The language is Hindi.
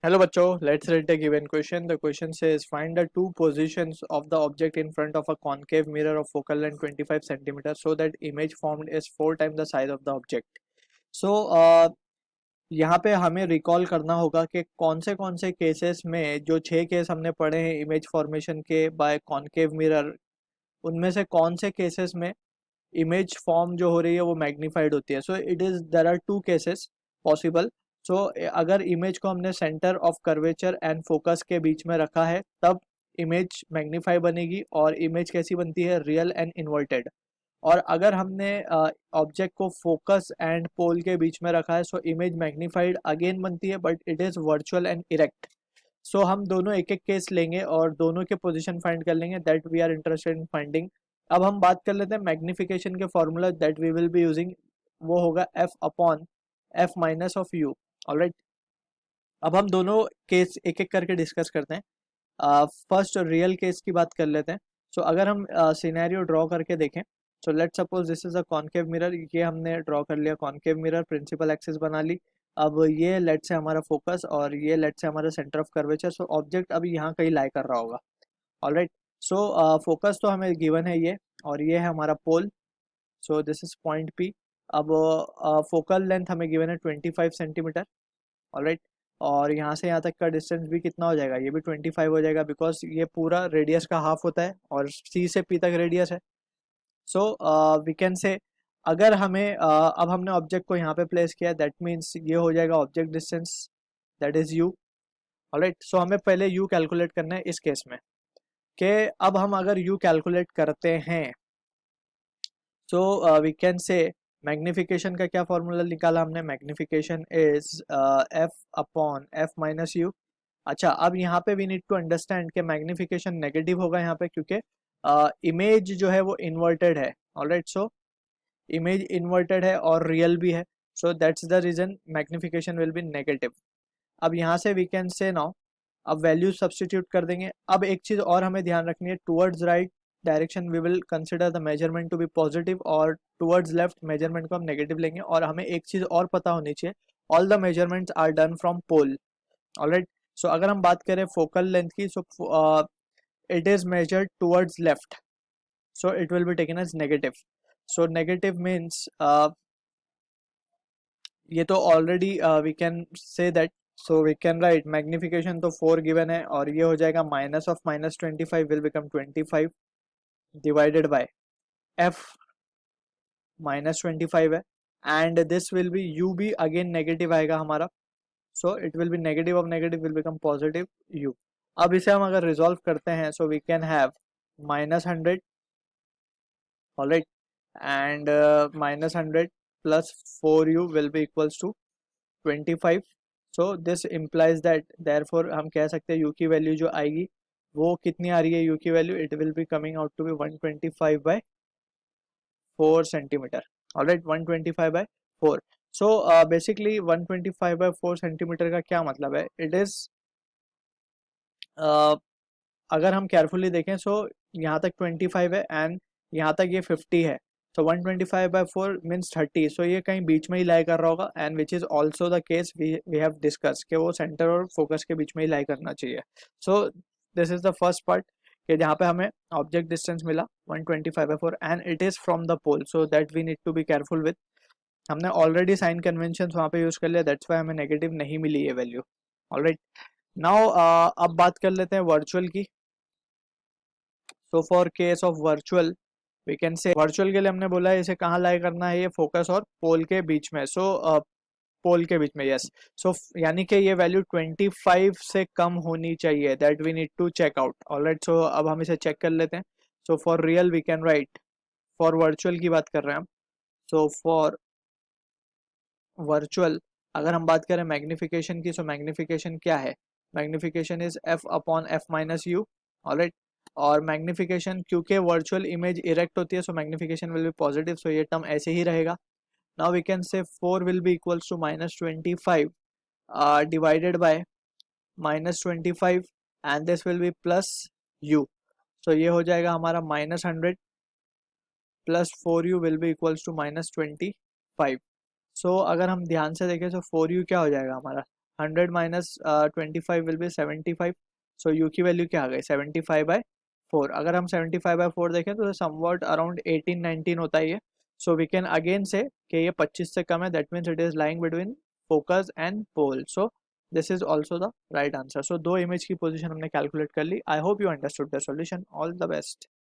Hello बच्चों, let's read the given question. The question says find the two positions of the object in front of a concave mirror of focal length 25 centimeter so that image formed is 4 times the size of the object. So यहाँ पे हमें रिकॉल करना होगा कि कौन से केसेस में जो 6 केस हमने पढ़े हैं इमेज फॉर्मेशन के बाय कॉन्केव मिरर, उनमें से कौन से केसेस में इमेज फॉर्म जो हो रही है वो मैग्नीफाइड होती है. So it is there are 2 cases possible. So अगर इमेज को हमने centre of curvature and focus के बीच में रखा है तब इमेज मैग्नीफाई बनेगी और इमेज कैसी बनती है, रियल एंड इन्वर्टेड. और अगर हमने ऑब्जेक्ट को फोकस एंड पोल के बीच में रखा है सो इमेज मैग्नीफाइड अगेन बनती है but it is virtual and erect. So हम दोनों एक एक केस लेंगे और दोनों के पोजीशन फाइंड कर लेंगे that we are interested in finding. अब हम बात कर लेते हैं मैग्निफिकेशन के formula that we will be using. वो होगा F upon F minus of U. Alright, अब हम दोनों केस एक एक करके डिस्कस करते हैं. फर्स्ट रियल केस की बात कर लेते हैं. सो अगर हम सिनेरियो ड्रॉ करके देखें, so let suppose this is a concave mirror. ये हमने ड्रॉ कर लिया कॉन्केव मिरर, प्रिंसिपल एक्सिस बना ली. अब ये लेट से हमारा फोकस और ये लेट से हमारा centre of curvature. So object अभी यहाँ कहीं लाई कर रहा होगा. ऑलराइट, सो फोकस तो हमें गिवन है ये, और ये है हमारा pole. So this is point P. अब फोकल लेंथ हमें गिवन है 25 सेंटीमीटर. ऑलराइट, और यहाँ से यहाँ तक का डिस्टेंस भी कितना हो जाएगा, ये भी 25 हो जाएगा बिकॉज ये पूरा रेडियस का हाफ होता है और सी से पी तक रेडियस है. सो वी कैन से अगर हमें अब हमने ऑब्जेक्ट को यहाँ पे प्लेस किया दैट मीन्स ये हो जाएगा object distance that is u. Alright, so हमें पहले यू कैलकुलेट करना है इस केस में कि अब हम अगर यू कैलकुलेट करते हैं so we can say magnification का क्या फॉर्मूला निकाला हमने, magnification is F upon F minus U. अच्छा, अब यहाँ पे वी नीड टू अंडरस्टैंड कि मैग्निफिकेशन नेगेटिव होगा यहाँ पे क्योंकि इमेज जो है वो इन्वर्टेड है. ऑलराइट, सो इमेज इन्वर्टेड है और रियल भी है. So that's the reason magnification will be negative. अब यहाँ से वी कैन से नाउ अब वैल्यू सब्स्टिट्यूट कर देंगे. अब एक चीज़ और हमें ध्यान रखनी है, towards right direction we will consider the measurement to be positive और टुवर्ड्स लेफ्ट मेजरमेंट को हम नेगेटिव लेंगे. और हमें एक चीज़ और पता होनी चाहिए, all the measurements are done from pole. Alright, so अगर हम बात करें फोकल लेंथ की, so it is measured towards left, so it will be taken as negative. So negative means ये तो already we can say that. So we can write magnification तो 4 गिवन है और ये हो जाएगा minus of minus 25 will become 25 divided by f minus 25 है and this will be U भी अगेन नेगेटिव आएगा हमारा. So it will be negative of negative will become positive U. अब इसे हम अगर रिजॉल्व करते हैं so we can have -100. Alright, and -100 plus 4u will be equals to 25. So this implies that therefore हम कह सकते हैं यू की वैल्यू जो आएगी वो कितनी आ रही है, यू की value it will be coming out to be 125 by 4 centimetre. Alright, 125 by 4. So basically 125 by 4 centimetre का क्या मतलब है, इट इज अगर हम केयरफुली देखें सो यहाँ तक 25 है एंड यहाँ तक ये 50 है. सो 125 बाय 4 मीन्स 30. सो ये कहीं बीच में ही लाई कर रहा होगा and which is also the case we have discuss कि वो सेंटर और फोकस के बीच में ही लाई करना चाहिए. So this is the first part कि जहाँ पे हमें ऑब्जेक्ट डिस्टेंस मिला 125 by 4 and it is from the pole. So that we need to be careful with. हमने ऑलरेडी साइन कन्वेंशन वहाँ पे यूज़ कर लिया, दैट्स वाई हमें नेगेटिव नहीं मिली ये वैल्यू. ऑलराइट, नाउ अब बात कर लेते हैं वर्चुअल की. So for case of virtual we can say virtual के लिए हमने बोला है इसे कहाँ लाई करना है, ये फोकस और पोल के बीच में. सो पोल के बीच में, यस. सो यानी कि ये वैल्यू 25 से कम होनी चाहिए, that we need to check out. Alright, so अब हम इसे चेक कर लेते हैं. So for real we can write, for virtual की बात कर रहे हैं हम. सो फॉर वर्चुअल अगर हम बात करें मैग्निफिकेशन की, सो मैग्निफिकेशन क्या है, magnification is F upon F minus you. Alright, और मैग्निफिकेशन क्योंकि वर्चुअल इमेज इरेक्ट होती है सो मैग्निफिकेशन विल बी पॉजिटिव. सो ये टर्म ऐसे ही रहेगा. Now we can say 4 will be equals to -25 divided by -25 and this will be plus u. So ये हो जाएगा हमारा -100 plus 4u will be equals to -25. So अगर हम ध्यान से देखें तो 4u क्या हो जाएगा हमारा 100 minus 25 will be 75. So you की वैल्यू क्या आ गई 75/4. अगर हम 75/4 देखें तो समवॉट अराउंड 18-19 होता ही है. सो वी कैन अगेन से कि ये 25 से कम है, that means it is lying between focus and pole. So this is also the right answer. So दो इमेज की पोजिशन हमने कैलकुलेट कर ली. I hope you understood the solution. All the best.